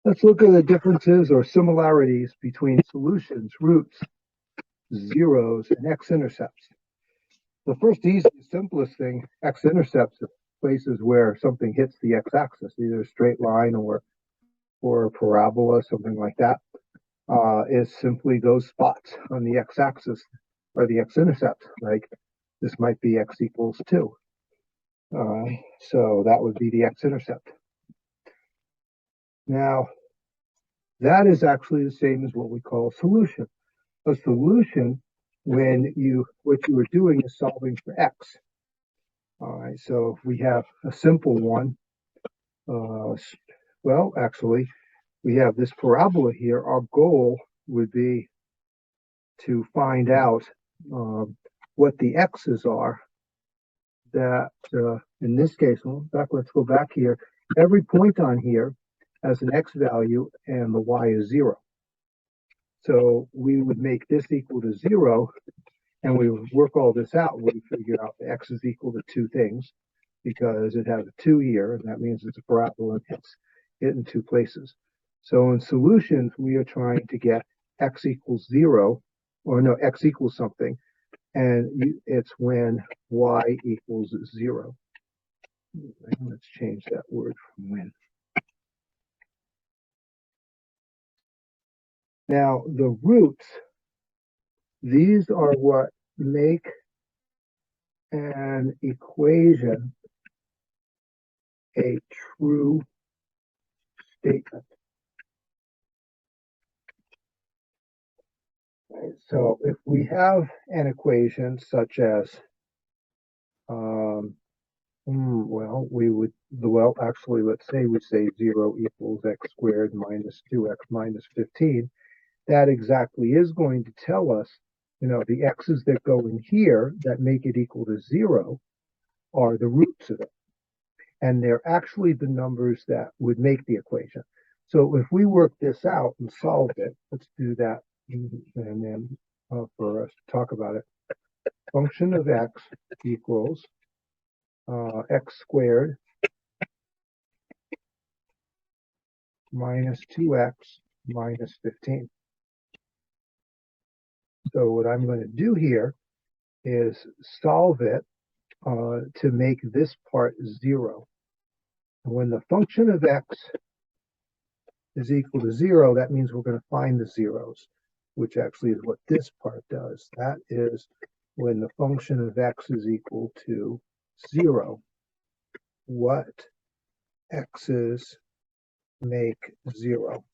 Let's look at the differences or similarities between solutions, roots, zeros, and x-intercepts. The first easiest, simplest thing, x-intercepts are places where something hits the x-axis, either a straight line or a parabola, something like that, is simply those spots on the x-axis or the x-intercept. Like this might be x equals 2. So that would be the x-intercept. Now, that is actually the same as what we call a solution. A solution, what you are doing is solving for x. All right, so if we have a simple one, well, actually, we have this parabola here. Our goal would be to find out what the x's are that, in this case, let's go back here. Every point on here has an x value and the y is 0. So we would make this equal to 0, and we would work all this out. We figure out the x is equal to 2 things because it has a 2 here, and that means it's a parabola and it's hit in 2 places. So in solutions, we are trying to get x equals 0, or no, x equals something, and it's when y equals 0. Let's change that word from when. Now, the roots, these are what make an equation a true statement. Right? So if we have an equation such as, actually, let's say we say 0 equals x squared minus 2x minus 15. That exactly is going to tell us, the x's that go in here that make it equal to 0 are the roots of it. And they're actually the numbers that would make the equation. So if we work this out and solve it, let's do that, and then for us to talk about it. Function of x equals x squared minus 2x minus 15. So what I'm going to do here is solve it to make this part 0. And when the function of x is equal to 0, that means we're going to find the zeros, which actually is what this part does. That is when the function of x is equal to 0, what x's make 0.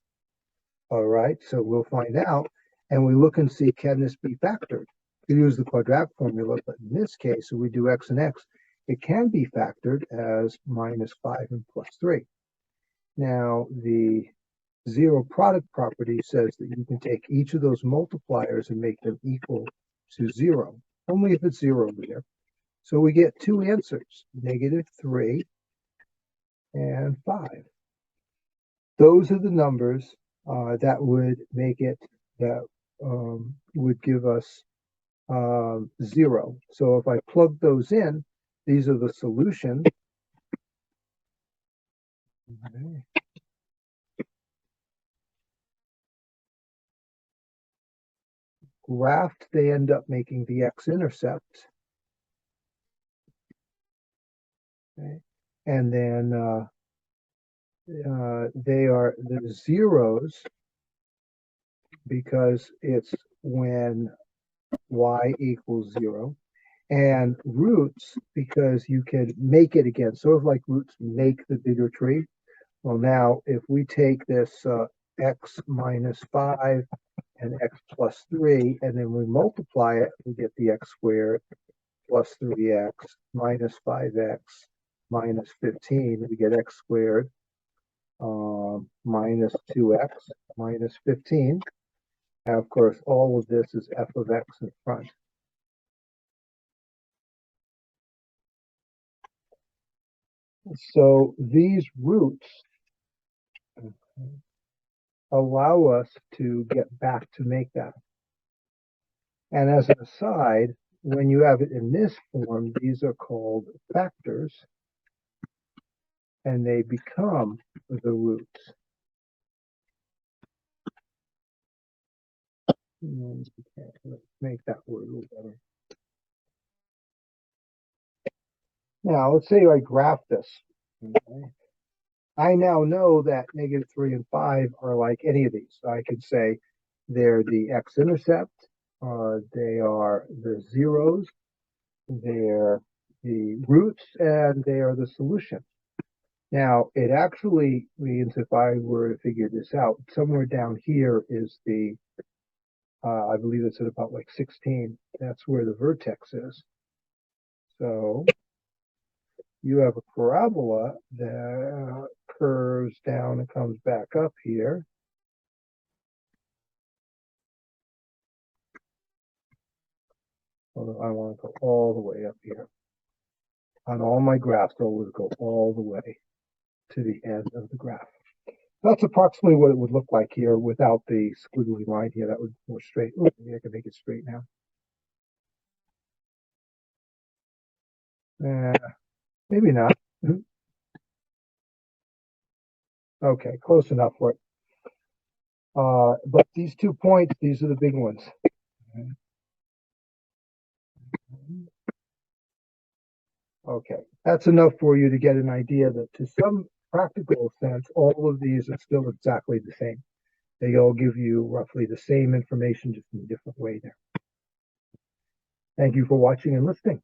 All right, so we'll find out, and we look and see, can this be factored? We use the quadratic formula, but in this case, if we do x and x, it can be factored as minus 5 and plus 3. Now, the zero product property says that you can take each of those multipliers and make them equal to 0, only if it's 0 there. So we get 2 answers, negative 3 and 5. Those are the numbers that would make it, that would give us 0. So if I plug those in, these are the solutions. Okay. Graphed, they end up making the x-intercept. Okay. And then they are the zeros because it's when y equals 0. And roots because you can make it again. Sort of like roots make the bigger tree. Well, now if we take this x minus 5 and x plus 3, and then we multiply it, we get the x squared plus 3x minus 5x minus 15. We get x squared minus 2x minus 15. And of course, all of this is f of x in front. So these roots allow us to get back to make that. And as an aside, when you have it in this form, these are called factors, and they become the roots. Okay, let's make that word a little better. Now, let's say I graph this. Okay. I now know that -3 and 5 are like any of these. So I could say they're the x-intercept, they are the zeros, they're the roots, and they are the solution. Now, it actually means if I were to figure this out, somewhere down here is the, I believe it's at about like 16. That's where the vertex is. So you have a parabola that curves down and comes back up here. Although I want to go all the way up here. On all my graphs, I always go all the way to the end of the graph. That's approximately what it would look like here without the squiggly line here. That would be more straight. Ooh, maybe I can make it straight now. Maybe not. Okay, close enough for it. But these 2 points, these are the big ones. Okay, that's enough for you to get an idea that to some practical sense, all of these are still exactly the same. They all give you roughly the same information, just in a different way there. Thank you for watching and listening.